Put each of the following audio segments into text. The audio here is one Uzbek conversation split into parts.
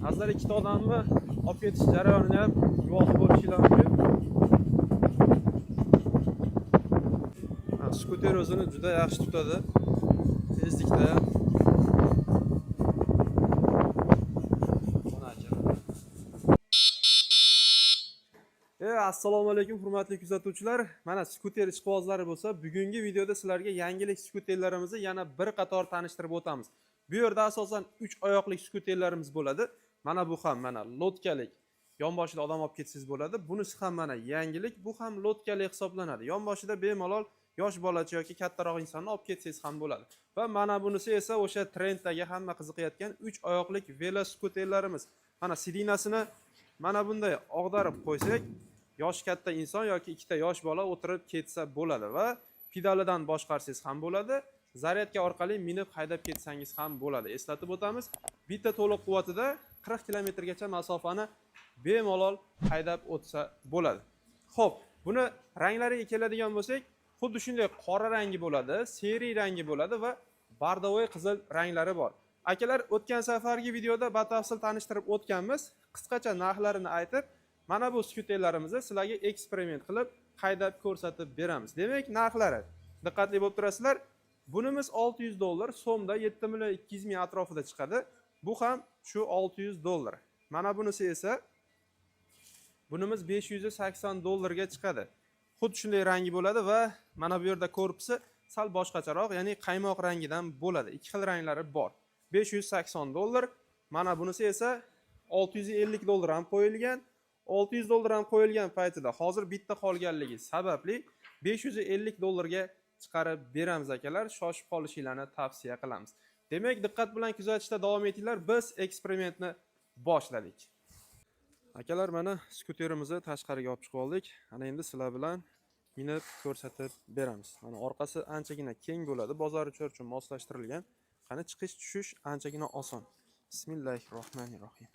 Hazır ikkita odamni olib ketish jarayonini ham guvohi bo'lishingiz mumkin. Skuter o'zini juda yaxshi tutadi. Tezlikda ham. Assalomu alaykum hurmatli kuzatuvchilar. Mana skuter ishqibozlari bo'lsa, bugungi videoda sizlarga yangilik skuterlarimizni yana bir qator tanishtirib o'tamiz. Bu yerda asosan 3 oyoqli skuterlarimiz bo'ladi. Mana bu ham mana lotkalik. Yonboshida odam olib ketsangiz bo'ladi. Bunisi ham mana yangilik, bu ham lotkalik hisoblanadi. Yonboshida bemalol yosh bolacha yoki kattaroq insonni olib ketsangiz ham bo'ladi. Va mana bunisi esa o'sha trenddagi hamma qiziqayotgan 3 oyoqlik veloskuterlarimiz. Mana sidinasini mana bunday og'darib qo'ysak, yosh katta inson yoki ikkita yosh bola o'tirib ketsa bo'ladi va pedalidan boshqarsangiz ham bo'ladi. Zaryadka orqali minib haydab ketsangiz ham bo'ladi. Eslatib o'tamiz, bitta to'liq quvvatida 40 kilometrgacha masofani bemalol haydab o'tsa bo'ladi. Xo'p, buni ranglariga keladigan bo'lsak, xuddi shunday qora rangi bo'ladi, seri rangi bo'ladi va bardavoy qizil ranglari bor. Akalar, o'tgan safargi videoda batafsil tanishtirib o'tganmiz. Qisqacha narxlarini aytib, mana bu skuterlarimizni sizlarga eksperiment qilib haydab ko'rsatib beramiz. Demak, narxlari diqqatli bo'lib turasizlar. Bunimiz $600, so'mda 7.200.000 atrofida chiqadi. Bu ham shu $600. Mana bunisi esa bunimiz $580 ga chiqadi. Xuddi shunday rangi bo'ladi va mana bu yerda korpusi sal boshqacharoq, ya'ni qaymoq rangidan bo'ladi. Ikki xil ranglari bor. $580. Mana bunisi esa $650 ham qo'yilgan. $600 ham qo'yilgan paytida hozir bitta qolganligi sababli $550 ga chiqarib beramiz akalar. Shoshib qolishinglarni tavsiya qilamiz. Demak, diqqat bilan kuzatishda davom etinglar. Biz eksperimentni boshladik. Akalar, mana skuterimizni tashqariga olib chiqib oldik. Ana endi sizlar bilan minib ko'rsatib beramiz. Mana orqasi anchagina keng bo'ladi, bozor uchun moslashtirilgan. Qani chiqish tushish anchagina oson. Bismillahirrohmanirrohim.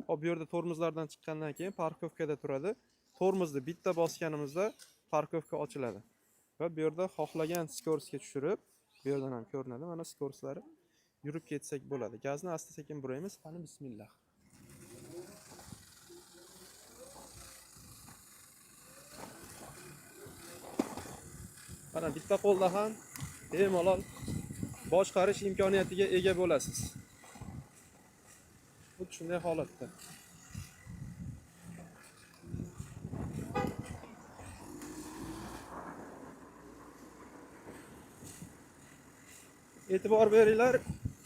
Hop, bu yerda tormozlardan chiqqandan keyin parkovkada turadi. Tormozni bitta bosganimizda parkovka ochiladi. Va bu yerda xohlagan skoroskga tushirib, bu yerdan ham ko'rinadi mana skoroslari. Yurib ketsak bo'ladi. Gazni asta-sekin buraymiz. Qani bismillah. Mana bitta qo'lda ham bemalol boshqarish imkoniyatiga ega bo'lasiz. Xuddi shunday holatda. E'tibor beringlar,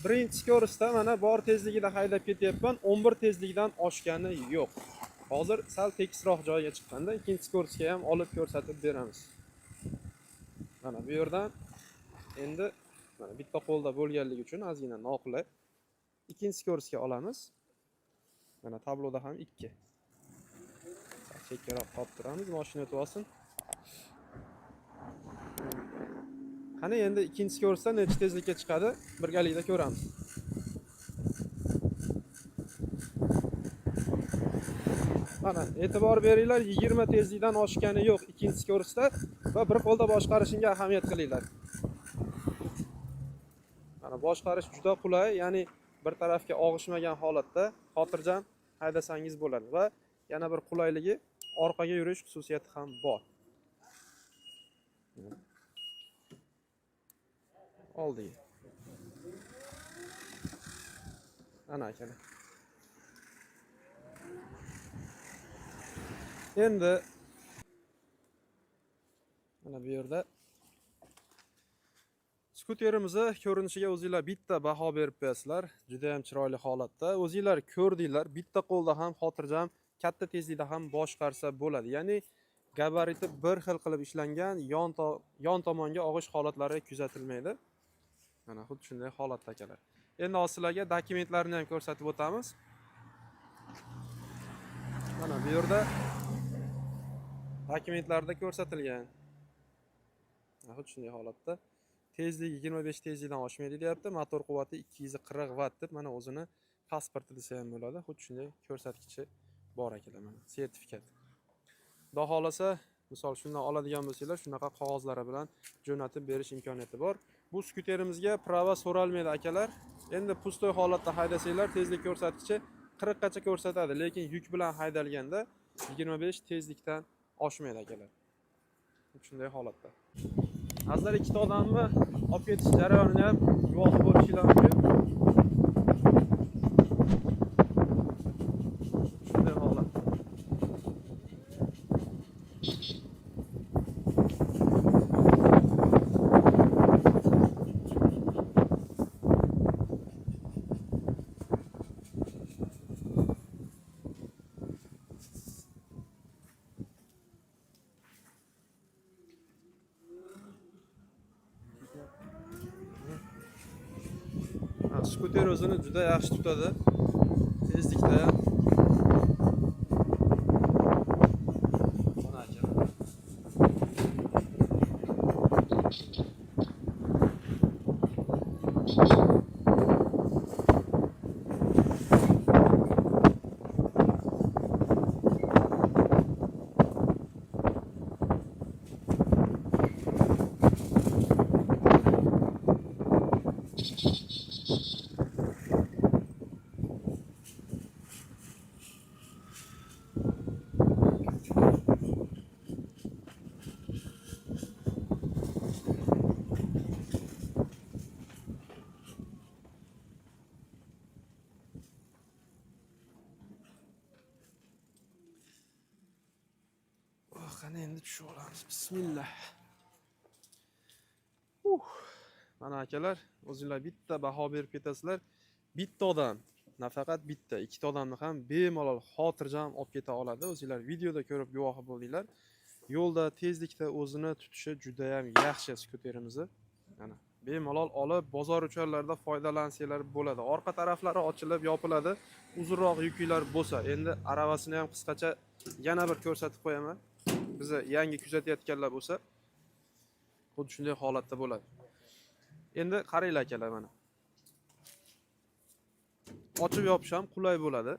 birinchi skoroskda mana bor tezligida haydab ketyapman, 11 tezlikdan oshgani yo'q. Hozir sal tekisroq joyga chiqqanda ikkinchi skoroskga ham olib ko'rsatib beramiz. Mana bu yerdan endi mana bitta qo'lda bo'lganligi uchun ozgina noqulay. Ikkinchi skoroskga olamiz. Mana tabloda ham 2. Chekkaroq qolib turamiz, mashina o'tib olsin. Qani endi ikkinchi skoroskda necha tezlikka chiqadi? Birgalikda ko'ramiz. Mana e'tibor beringlar, 20 tezlikdan oshgani yo'q ikkinchi skoroskda va bir qo'lda boshqarishga ahamiyat qilinglar. Mana boshqarish juda qulay, ya'ni bir tarafga og'ishmagan holatda xotirjam haydasangiz bo'ladi va yana bir qulayligi orqaga yurish xususiyati ham bor. Oldik. Ana akalar. Endi mana bu yerda skuterimizni ko'rinishiga o'zingizlar bitta baho berib qo'yasizlar. Juda ham chiroyli holatda. O'zingizlar ko'rdinglar, bitta qo'lda ham xotirjam, katta tezlikda ham boshqarsa bo'ladi. Ya'ni gabariti bir xil qilib ishlangan, yon tomonga og'ish holatlari kuzatilmaydi. Mana xuddi shunday holatda akalar. Endi sizlarga dokumentlarini ham ko'rsatib o'tamiz. Mana bu yerda dokumentlarda ko'rsatilgan. Xuddi shunday holatda. Tezligi 25 tezlikdan oshmaydi deyapti. Motor quvvati 240 watt deb mana o'zini pasporti desa ham bo'ladi. Xuddi shunday ko'rsatkichi bor akalar mana. Sertifikat. Xudo xolasa, misol shundan oladigan bo'lsanglar, shunaqa qog'ozlari bilan jo'natib berish imkoniyati bor. Bu skuterimizga prava so'ralmaydi akalar. Endi pustoy holatda haydasanglar, tezlik ko'rsatkichi 40 gacha ko'rsatadi, lekin yuk bilan haydalganda 25 tezlikdan oshmaydi akalar. Shunday holatda. Azlar ikkita odamni olib ketish jarayonini ham guvohi bo'lishingiz mumkin. Shunday holat. Skuter o'zini juda yaxshi tutadi. Tezlikda ham. Qani endi tushib olamiz. Bismillah. Mana akalar, o'zingizlar bitta baho berib ketasizlar. Bitta odam, nafaqat bitta, ikkita odamni ham bemalol xotirjam olib keta oladi. O'zingizlar videoda ko'rib guvohi bo'ldinglar. Yo'lda tezlikda o'zini tutishi juda ham yaxshi skuterimizni. Mana bemalol olib bozor ucharlarda foydalansanglar bo'ladi. Orqa taraflari ochilib, yopiladi. Uzunroq yuklar bo'lsa, endi aravasini ham qisqacha yana bir ko'rsatib qo'yaman. Bizni yangi kuzatayotganlar bo'lsa, xuddi shunday holatda bo'ladi. Endi qaranglar akalar, mana. Ochib yopish ham qulay bo'ladi.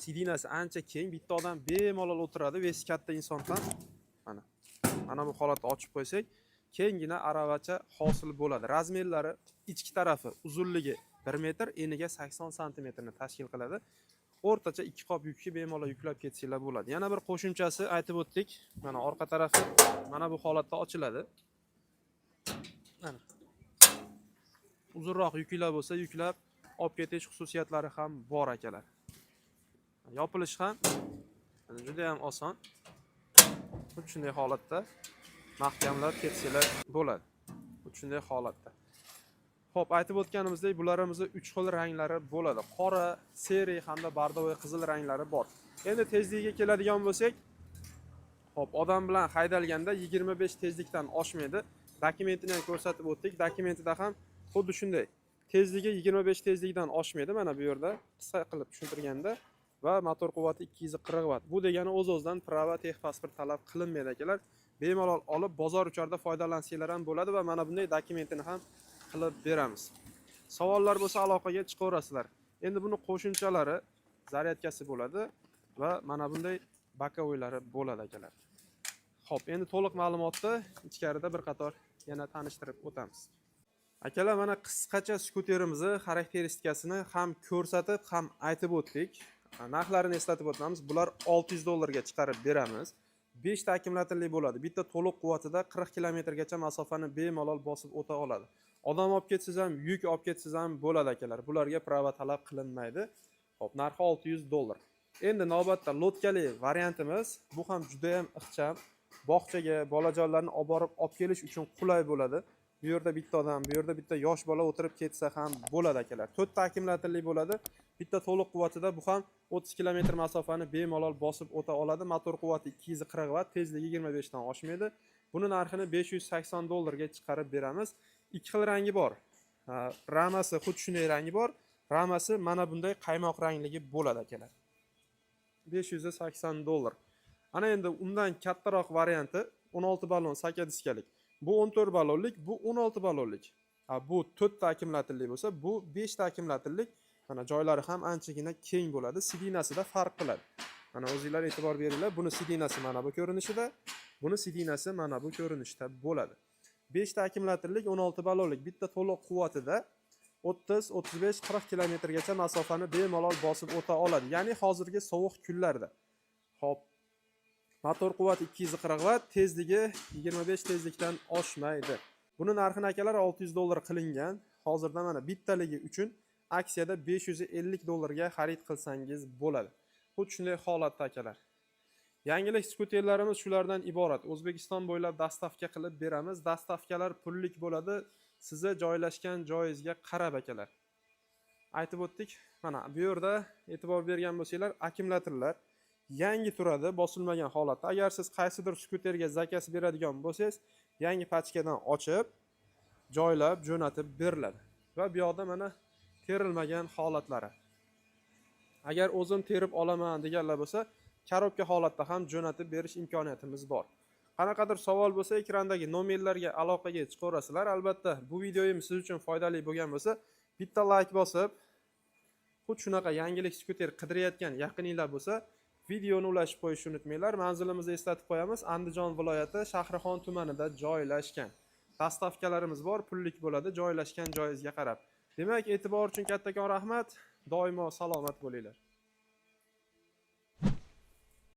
Sidinasi ancha keng, bitta odam bemalol o'tiradi, vesi katta inson ham. Mana bu holatda ochib qo'ysak, kenggina aravacha hosil bo'ladi. Razmerlari ichki tarafi uzunligi 1 metr, eniga 80 santimetrni tashkil qiladi. O'rtacha 2 qop yukni bemalol yuklab ketsanglar bo'ladi. Yana bir qo'shimchasi aytib o'tdik. Mana orqa tarafi mana bu holatda ochiladi. Mana. Uzunroq yuklar bo'lsa, yuklab olib ketish xususiyatlari ham bor akalar. Yopilish ham juda ham oson. Xuddi shunday holatda mahkamlab ketsanglar bo'ladi. Xuddi shunday holatda. Xo'p, aytib o'tganimizdek, bularimizni 3 xil ranglari bo'ladi. Qora, seri hamda bardovoy qizil ranglari bor. Endi tezligiga keladigan bo'lsak, xo'p, odam bilan haydalganda 25 tezlikdan oshmaydi. Dokumentini ham ko'rsatib o'tdik. Dokumentida ham xuddi shunday. Tezligi 25 tezlikdan oshmaydi. Mana bu yerda qisqa qilib tushuntirganda va motor quvvati 240 vatt. Bu degani o'z-o'zidan prava texpasport talab qilinmaydi akalar. Bemalol olib bozor ucharda foydalansanglar ham bo'ladi va mana bunday dokumentini ham qilib beramiz. Savollar bo'lsa aloqaga chiqaverasizlar. Endi buni qo'shimchalari zaryadkasi bo'ladi va mana bunday bakovoylari bo'ladi akalar. Xo'p, endi to'liq ma'lumotni ichkarida bir qator yana tanishtirib o'tamiz. Akalar, mana qisqacha skuterimizni xarakteristikasini ham ko'rsatib, ham aytib o'tdik. Narxlarini eslatib o'tamiz. Bular $600 ga chiqarib beramiz. 5 ta akkumulyatorli bo'ladi. Bitta to'liq quvvatida 40 kilometrgacha masofani bemalol bosib o'ta oladi. Odam olib ketsiz ham, yuk olib ketsiz ham bo'ladi akalar. Bularga prava talab qilinmaydi. Xo'p, narxi $600. Endi navbatda lotkali variantimiz. Bu ham juda ham ixcham. Bog'chaga bolajonlarni olib borib olib kelish uchun qulay bo'ladi. Bu yerda bitta odam, bu yerda bitta yosh bola o'tirib ketsa ham bo'ladi akalar. 4 ta akkumulyatorli bo'ladi. Bitta to'liq quvvatida bu ham 30 kilometr masofani bemalol bosib o'ta oladi. Motor quvvati 240 vatt, tezligi 25 dan oshmaydi. Buni narxini $580 ga chiqarib beramiz. Ikki xil rangi bor. Ramasi xuddi shunday rangi bor. Ramasi mana bunday qaymoq rangligi bo'ladi akalar. $580. Ana endi undan kattaroq varianti 16 ballon saka diskalik. Bu 14 ballonlik, bu 16 ballonlik. Bu 4 ta akkumulyatorli bo'lsa, bu 5 ta akkumulyatorlik. Mana joylari ham anchagina keng bo'ladi. Sidinasida farq qiladi. Mana o'zingizlar e'tibor beringlar. Buni sidinasi mana bu ko'rinishida, buni sidinasi mana bu ko'rinishda bo'ladi. 5 ta akkumulyatorlik, 16 ballonlik, bitta to'liq quvvatida 30, 35, 40 kilometrgacha masofani bemalol bosib o'ta oladi. Ya'ni hozirgi sovuq kunlarda. Xo'p. Motor quvvati 240 vatt, tezligi 25 tezlikdan oshmaydi. Buni narxini akalar $600 qilingan. Hozirda mana bittaligi uchun aksiyada $550 xarid qilsangiz bo'ladi. Xuddi shunday holatda akalar. Yangilik skuterlarimiz shulardan iborat. O'zbekiston bo'ylab dastavka qilib beramiz. Dastavkalar pullik bo'ladi. Sizni joylashgan joyingizga qarab akalar. Aytib o'tdik. Mana bu yerda e'tibor bergan bo'lsanglar, akkumulyatorlar yangi turadi, bosilmagan holatda. Agar siz qaysidir skuterga zakaz beradigan bo'lsangiz, yangi pachkadan ochib, joylab, jo'natib beriladi. Va bu yoqda mana terilmagan holatlari. Agar o'zim terib olaman deganlar bo'lsa, korobka holatda ham jo'natib berish imkoniyatimiz bor. Qanaqadir savol bo'lsa, ekrandagi nomerlarga aloqaga chiqaverasizlar. Albatta, bu videoyim siz uchun foydali bo'lgan bo'lsa, bitta like bosib, xuddi shunaqa yangilik skuter qidirayotgan yaqininglar bo'lsa, videoni ulashib qo'yishni unutmanglar. Manzilimizni eslatib qo'yamiz. Andijon viloyati Shahrixon tumanida joylashgan. Dastavkalarimiz bor, pullik bo'ladi, joylashgan joyingizga qarab. Demak, e'tibor uchun kattakon rahmat. Doimo salomat bo'linglar.